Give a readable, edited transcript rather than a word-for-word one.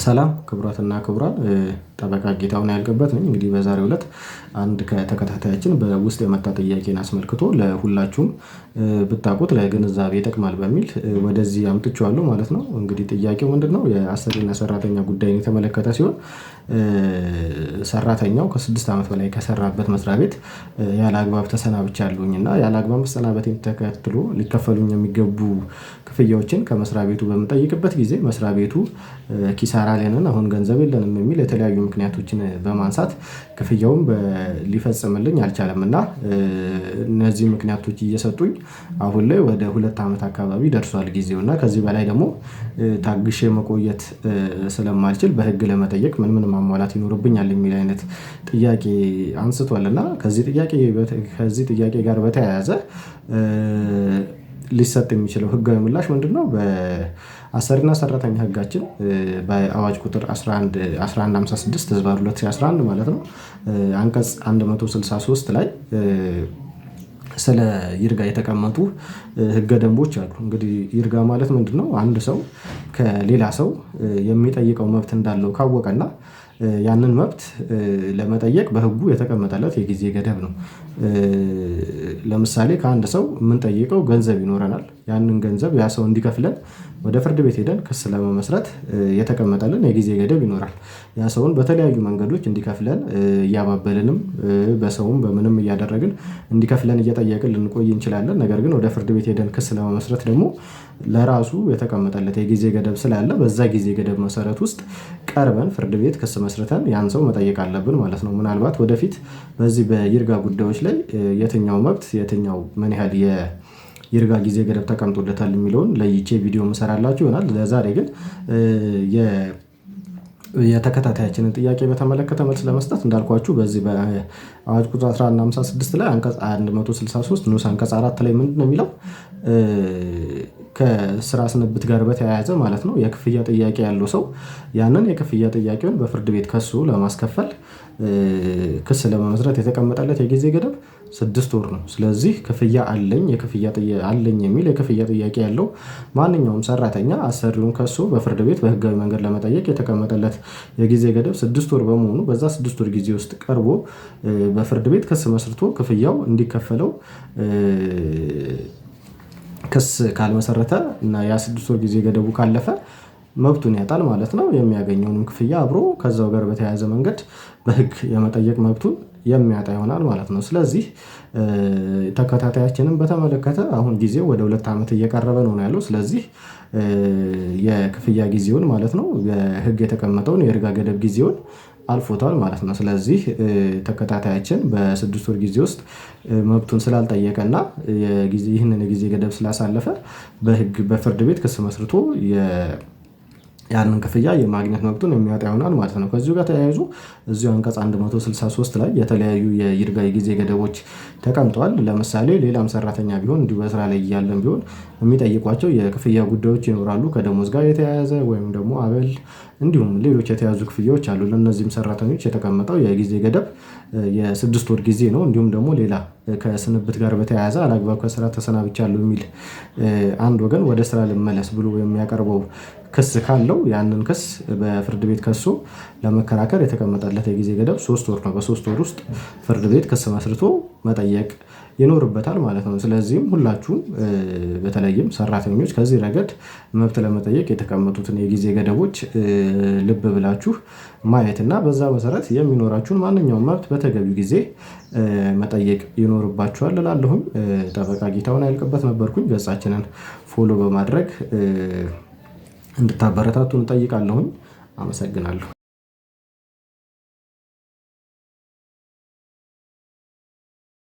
ሰላም ክቡራትና ክቡራን ጠበቃ ጌታሁን ያልገበት ነኝ። እንግዲህ በዛሬው ዕለት አንድ ከተከታታያችን በውስጥ የመጣ ጥያቄን አስመልክቶ ለሁላችሁም ብታውቁት ለግንዛቤ ይጠቅማል በሚል ወደዚህ አምጥቼዋለሁ ማለት ነው። እንግዲህ ጥያቄው ምንድነው? የአሰሪና ሰራተኛ ጉዳይን የተመለከተ ሲሆን ሰራተኛው ከ6 ዓመት በላይ ከሰራበት መስሪያ ቤት ያለአግባብ ተሰናብቻለሁኝ እና ያለአግባብ መሰናበቴን ተከትሎ ሊከፈሉኝ የሚገቡ ክፍያዎችን ከመስሪያ ቤቱ በምጠይቅበት ጊዜ መስሪያ ቤቱ ኪሳራ ላይ ነን፣ አሁን ገንዘብ የለንም የሚል የተለያዩ ምክንያቶችን በማንሳት ክፍያውን ሊፈጽምልኝ አልቻለም እና እነዚህ ምክንያቶች እየሰጡኝ አሁን ላይ ወደ 2 ዓመት አካባቢ ደርሷል ጊዜው እና ከዚህ በላይ ደግሞ ታግሼ መቆየት ስለማልችል በህግ ለመጠየቅ ምን ማሟላት ይኖርብኛል የሚል አይነት ጥያቄ አንስቷል እና ከዚህ ጥያቄ ጋር በተያያዘ ሊሰጥ የሚችለው ህጋዊ ምላሽ ምንድነው? በአሰሪና ሰራተኛ ህጋችን በአዋጅ ቁጥር 1156 ህዝባር 2011 ማለት ነው አንቀጽ 163 ላይ ስለ ይርጋ የተቀመጡ ህገ ደንቦች አሉ። እንግዲህ ይርጋ ማለት ምንድነው? አንድ ሰው ከሌላ ሰው የሚጠይቀው መብት እንዳለው ካወቀና ያንን መብት ለመጠየቅ በህጉ የተቀመጠለት የጊዜ ገደብ ነው። ለምሳሌ ከአንድ ሰው የምንጠይቀው ገንዘብ ይኖረናል። ያንን ገንዘብ ያ ሰው እንዲከፍለን ወደ ፍርድ ቤት ሄደን ክስ ለመመስረት የተቀመጠልን የጊዜ ገደብ ይኖራል። ያ ሰውን በተለያዩ መንገዶች እንዲከፍለን እያባበልንም በሰውም በምንም እያደረግን እንዲከፍለን እየጠየቅን ልንቆይ እንችላለን። ነገር ግን ወደ ፍርድ ቤት ሄደን ክስ ለመመስረት ደግሞ ለራሱ የተቀመጠለት የጊዜ ገደብ ስላለ በዛ ጊዜ ገደብ መሰረት ውስጥ ቀርበን ፍርድ ቤት ክስ መስርተን ያን ሰው መጠየቅ አለብን ማለት ነው። ምናልባት ወደፊት በዚህ በይርጋ ጉዳዮች ላይ የትኛው መብት የትኛው ምን ያህል የይርጋ ጊዜ ገደብ ተቀምጦለታል የሚለውን ለይቼ ቪዲዮ መሰራላችሁ ይሆናል። ለዛሬ ግን የተከታታያችንን ጥያቄ በተመለከተ መልስ ለመስጠት እንዳልኳችሁ በዚህ በአዋጅ ቁጥር 1156 ላይ አንቀጽ 163 ንዑስ አንቀጽ 4 ላይ ምንድነው የሚለው? ከስራ ስንብት ጋር በተያያዘ ማለት ነው የክፍያ ጥያቄ ያለው ሰው ያንን የክፍያ ጥያቄውን በፍርድ ቤት ከሶ ለማስከፈል ክስ ለመመስረት የተቀመጠለት የጊዜ ገደብ 6 ወር ነው። ስለዚህ ክፍያ አለኝ የሚል የክፍያ ጥያቄ ያለው ማንኛውም ሰራተኛ አሰሪውን ከሶ በፍርድ ቤት በህጋዊ መንገድ ለመጠየቅ የተቀመጠለት የጊዜ ገደብ 6 ወር በመሆኑ በዛ 6 ወር ጊዜ ውስጥ ቀርቦ በፍርድ ቤት ክስ መስርቶ ክፍያው እንዲከፈለው ክስ ካልመሰረተ እና ያ 6 ወር ጊዜ ገደቡ ካለፈ መብቱን ያጣል ማለት ነው። የሚያገኘውንም ክፍያ አብሮ ከዛው ጋር በተያያዘ መንገድ በህግ የመጠየቅ መብቱን የሚያጣ ይሆናል ማለት ነው። ስለዚህ ተከታታያችንን በተመለከተ አሁን ጊዜው ወደ 2 ዓመት እየቀረበ ነው ያለው። ስለዚህ የክፍያ ጊዜውን ማለት ነው በህግ የተቀመጠውን የይርጋ ገደብ ጊዜውን አልፎታል ማለት ነው። ስለዚህ ተከታታያችን በ6 ወር ጊዜ ውስጥ መብቱን ስላልጠየቀና ይህንን የጊዜ ገደብ ስላሳለፈ በፍርድ ቤት ክስ መስርቶ ያንን ክፍያ የማግኘት መብቱን የሚያጣ ይሆናል ማለት ነው። ከዚሁ ጋር ተያይዞ እዚሁ አንቀጽ 163 ላይ የተለያዩ የይርጋ የጊዜ ገደቦች ተቀምጠዋል። ለምሳሌ ሌላም ሰራተኛ ቢሆን እንዲሁ በስራ ላይ እያለም ቢሆን የሚጠይቋቸው የክፍያ ጉዳዮች ይኖራሉ። ከደሞዝ ጋር የተያያዘ ወይም ደግሞ አበል እንዲሁም ሌሎች የተያዙ ክፍያዎች አሉ። ለእነዚህም ሰራተኞች የተቀመጠው የጊዜ ገደብ የ6 ወር ጊዜ ነው። እንዲሁም ደግሞ ሌላ ከስንብት ጋር በተያያዘ አላግባብ ከስራ ተሰናብቻለሁ የሚል አንድ ወገን ወደ ስራ ልመለስ ብሎ የሚያቀርበው ክስ ካለው ያንን ክስ በፍርድ ቤት ከሶ ለመከራከር የተቀመጠለት የጊዜ ገደብ 3 ወር ነው። በ3 ወር ውስጥ ፍርድ ቤት ክስ መስርቶ መጠየቅ ይኖርበታል ማለት ነው። ስለዚህም ሁላችሁም በተለይም ሰራተኞች ከዚህ ረገድ መብት ለመጠየቅ የተቀመጡትን የጊዜ ገደቦች ልብ ብላችሁ ማየትና በዛ መሰረት የሚኖራችሁን ማንኛውም መብት በተገቢው ጊዜ መጠየቅ ይኖርባችኋል እላለሁኝ። ጠበቃ ጌታሁን ያልገበት ነበርኩኝ። ገጻችንን ፎሎ በማድረግ እንድታበረታቱን እጠይቃለሁኝ። አመሰግናለሁ።